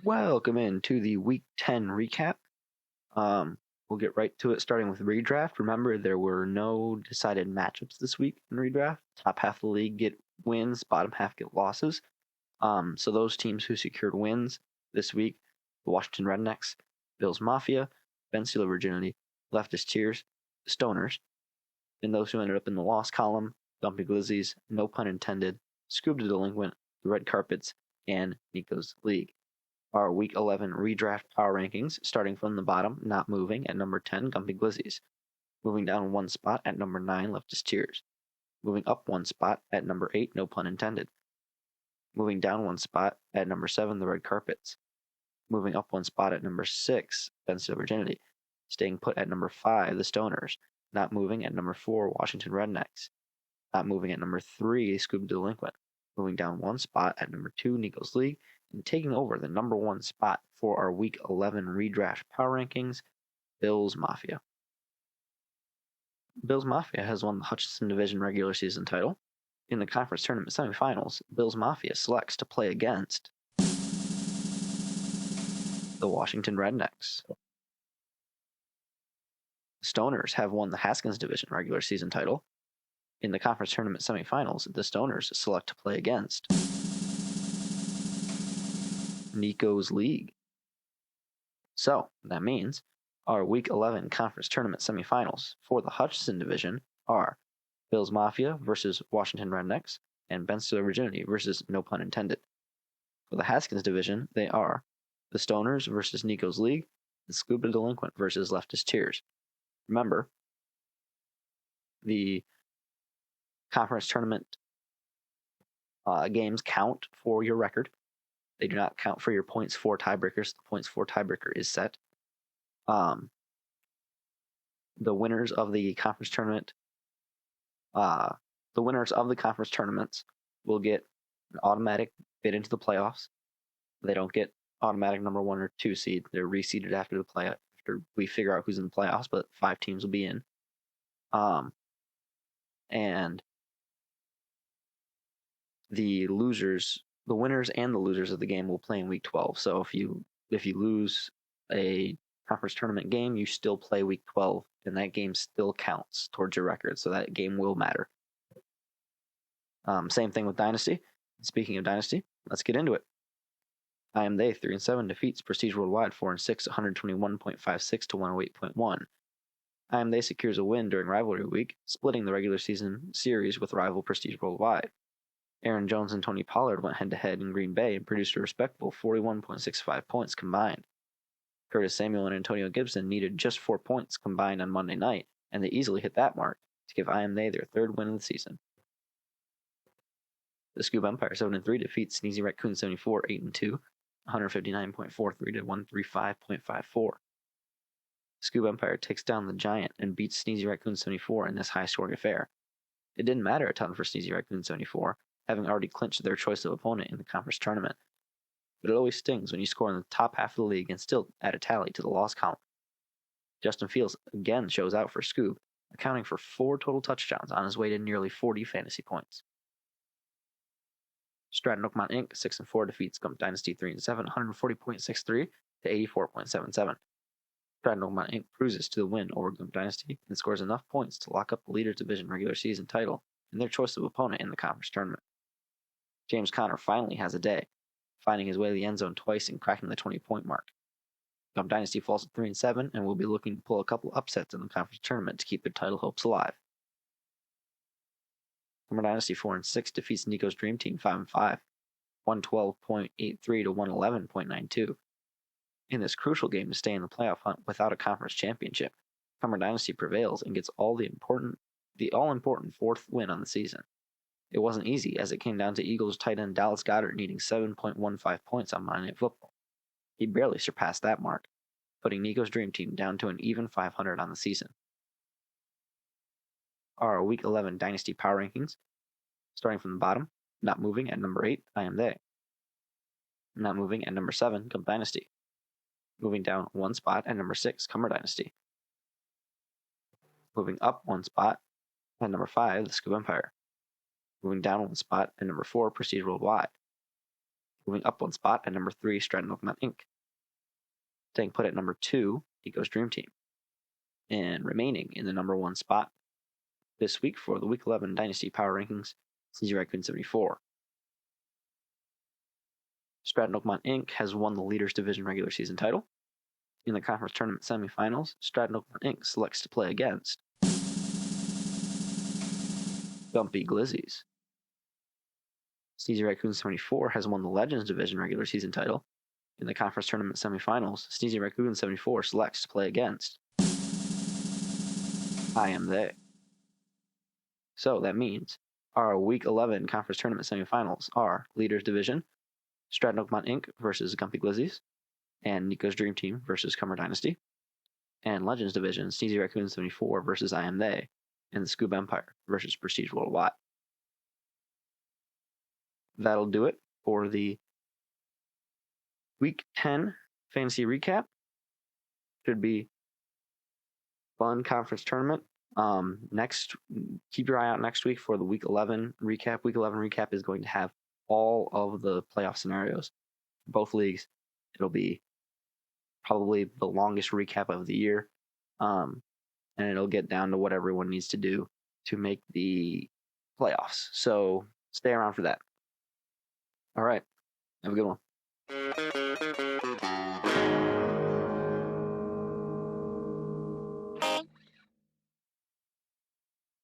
Welcome into the Week 10 recap. We'll get right to it, starting with redraft. Remember, there were no decided matchups this week in redraft. Top half of the league get wins, bottom half get losses. So those teams who secured wins this week, the Washington Rednecks, Bills Mafia, Ben Stiller Virginity, Leftist Tears, Stoners, and those who ended up in the loss column, Dumpy Glizzies, no pun intended, Scoob the Delinquent, the Red Carpets, and Nico's League. Our Week 11 redraft power rankings, starting from the bottom, not moving, at number 10, Gumpy Glizzies. Moving down one spot at number 9, Leftist Tears. Moving up one spot at number 8, no pun intended. Moving down one spot at number 7, the Red Carpets. Moving up one spot at number 6, Ben Stiller Virginity. Staying put at number 5, the Stoners. Not moving at number 4, Washington Rednecks. Not moving at number 3, Scoob Delinquent. Moving down one spot at number 2, Nico's League. And taking over the number 1 spot for our Week 11 redraft power rankings, Bills Mafia. Bills Mafia has won the Hutchinson Division regular season title. In the conference tournament semifinals, Bills Mafia selects to play against the Washington Rednecks. The Stoners have won the Haskins Division regular season title. In the conference tournament semifinals, the Stoners select to play against Nico's League. So that means our Week 11 conference tournament semifinals for the Hutchinson Division are Bills Mafia versus Washington Rednecks and Ben Stiller Virginity versus no pun intended. For the Haskins Division, they are the Stoners versus Nico's League and Scoob the Delinquent versus Leftist Tears. Remember, the conference tournament games count for your record. They do not count for your points for tiebreakers. The points for tiebreaker is set. The winners of the conference tournament, tournaments will get an automatic bid into the playoffs. They don't get automatic number 1 or 2 seed. They're reseeded after the play after we figure out who's in the playoffs, but 5 teams will be in. And the winners and the losers of the game will play in Week 12. So if you lose a conference tournament game, you still play Week 12, and that game still counts towards your record. So that game will matter. Same thing with Dynasty. Speaking of Dynasty, let's get into it. I Am They 3-7 defeats Prestige Worldwide 4-6, 121.56 to 108.1. I Am They secures a win during rivalry week, splitting the regular season series with rival Prestige Worldwide. Aaron Jones and Tony Pollard went head-to-head in Green Bay and produced a respectable 41.65 points combined. Curtis Samuel and Antonio Gibson needed just 4 points combined on Monday night, and they easily hit that mark to give I Am They their 3rd win of the season. The Scoob Empire 7-3 defeats Sneezy Raccoon 74 8-2, 159.43 to 135.54. Scoob Empire takes down the Giant and beats Sneezy Raccoon 74 in this high-scoring affair. It didn't matter a ton for Sneezy Raccoon 74, having already clinched their choice of opponent in the conference tournament. But it always stings when you score in the top half of the league and still add a tally to the loss column. Justin Fields again shows out for Scoob, accounting for 4 total touchdowns on his way to nearly 40 fantasy points. Stratton Oakmont Inc. 6-4 defeats Gump Dynasty 3-7, 140.63 to 84.77. Stratton Oakmont Inc. cruises to the win over Gump Dynasty and scores enough points to lock up the Leaders Division regular season title and their choice of opponent in the conference tournament. James Conner finally has a day, finding his way to the end zone twice and cracking the 20-point mark. Gump Dynasty falls at 3-7 and will be looking to pull a couple upsets in the conference tournament to keep their title hopes alive. Summer Dynasty 4-6 defeats Nico's Dream Team 5-5, 112.83 to 111.92. In this crucial game to stay in the playoff hunt without a conference championship, Summer Dynasty prevails and gets the all-important 4th win on the season. It wasn't easy, as it came down to Eagles tight end Dallas Goedert needing 7.15 points on Monday Night Football. He barely surpassed that mark, putting Nico's Dream Team down to an even 500 on the season. Our Week 11 Dynasty Power Rankings, starting from the bottom, not moving at number 8, I Am They. Not moving at number 7, Gump Dynasty. Moving down 1 spot at number 6, Cumber Dynasty. Moving up 1 spot at number 5, the Scoob Empire. Moving down 1 spot at number 4, Prestige Worldwide. Moving up one spot at number 3, Stratton Oakmont Inc. Staying put at number 2, Nico's Dream Team. And remaining in the number 1 spot this week for the Week 11 Dynasty Power Rankings, Sneezy Raccoon 74. Stratton Oakmont Inc. has won the Leaders Division regular season title. In the conference tournament semifinals, Stratton Oakmont Inc. selects to play against Gumpy Glizzies. Sneezy Raccoon 74 has won the Legends Division regular season title. In the conference tournament semifinals, Sneezy Raccoon 74 selects to play against I Am They. So that means our Week 11 conference tournament semifinals are Leaders Division, Stratton Oakmont Inc. versus Gumpy Glizzies, and Nico's Dream Team versus Cumber Dynasty, and Legends Division, Sneezy Raccoon 74 versus I Am They, and the Scoob Empire versus Prestige Worldwide. That'll do it for the Week 10 fantasy recap. Should be fun conference tournament. Keep your eye out next week for the Week 11 recap. Week 11 recap is going to have all of the playoff scenarios for both leagues. It'll be probably the longest recap of the year, and it'll get down to what everyone needs to do to make the playoffs. So stay around for that. All right, have a good one.